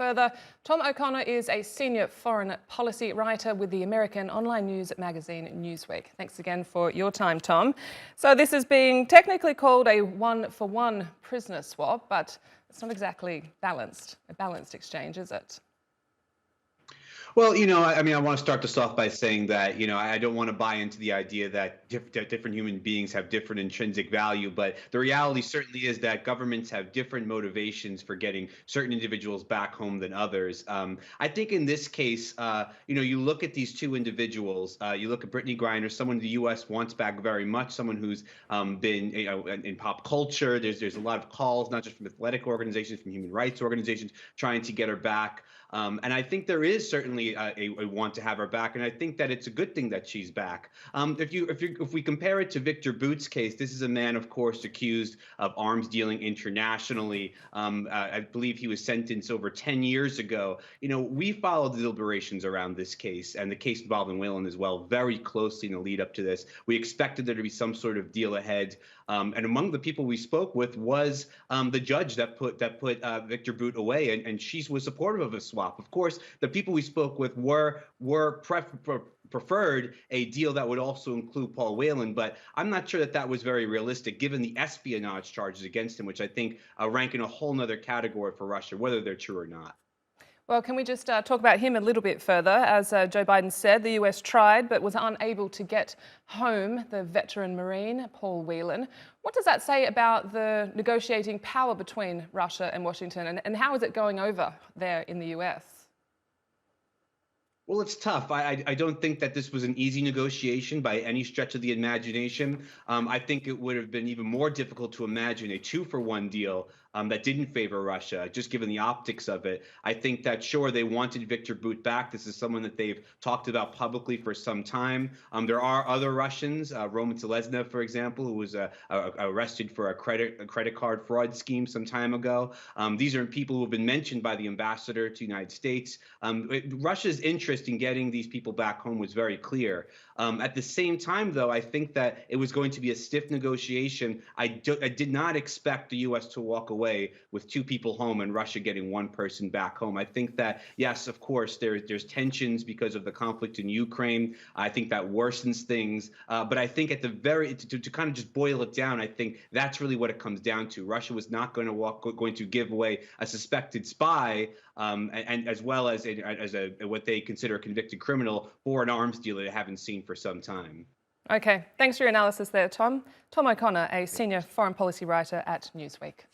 further. Tom O'Connor is a senior foreign policy writer with the American online news magazine Newsweek. Thanks again for your time, Tom. So this is being technically called a one-for-one prisoner swap, but it's not exactly a balanced exchange, is it? Well, I want to start this off by saying that, I don't want to buy into the idea that different human beings have different intrinsic value, but the reality certainly is that governments have different motivations for getting certain individuals back home than others. I think in this case, you look at these two individuals, you look at Brittney Griner, someone the U.S. wants back very much, someone who's been, in pop culture. There's a lot of calls, not just from athletic organizations, from human rights organizations, trying to get her back. And I think there is certainly a want to have her back, and I think that it's a good thing that she's back. If we compare it to Viktor Bout's case, this is a man, of course, accused of arms dealing internationally. I believe he was sentenced over 10 years ago. We followed the deliberations around this case and the case involving Whelan as well very closely in the lead up to this. We expected there to be some sort of deal ahead. And among the people we spoke with was the judge that put Viktor Bout away, and she was supportive of a swap. Of course, the people we spoke with preferred a deal that would also include Paul Whelan, but I'm not sure that was very realistic given the espionage charges against him, which I think rank in a whole nother category for Russia, whether they're true or not. Well, can we just talk about him a little bit further? As Joe Biden said, the US tried but was unable to get home the veteran Marine, Paul Whelan. What does that say about the negotiating power between Russia and Washington, and how is it going over there in the US? Well, it's tough. I don't think that this was an easy negotiation by any stretch of the imagination. I think it would have been even more difficult to imagine a 2-for-1 deal that didn't favor Russia, just given the optics of it. I think that, sure, they wanted Viktor Bout back. This is someone that they've talked about publicly for some time. There are other Russians, Roman Seleznev, for example, who was arrested for a credit card fraud scheme some time ago. These are people who have been mentioned by the ambassador to the United States. Russia's interest in getting these people back home was very clear. At the same time, though, I think that it was going to be a stiff negotiation. I did not expect the U.S. to walk away with 2 people home and Russia getting 1 person back home. I think that, yes, of course, there's tensions because of the conflict in Ukraine. I think that worsens things. But I think at the to kind of just boil it down, I think that's really what it comes down to. Russia was not going to give away a suspected spy, and as well as what they consider a convicted criminal for an arms deal that they haven't seen for some time. Okay, thanks for your analysis there, Tom. Tom O'Connor, a senior foreign policy writer at Newsweek.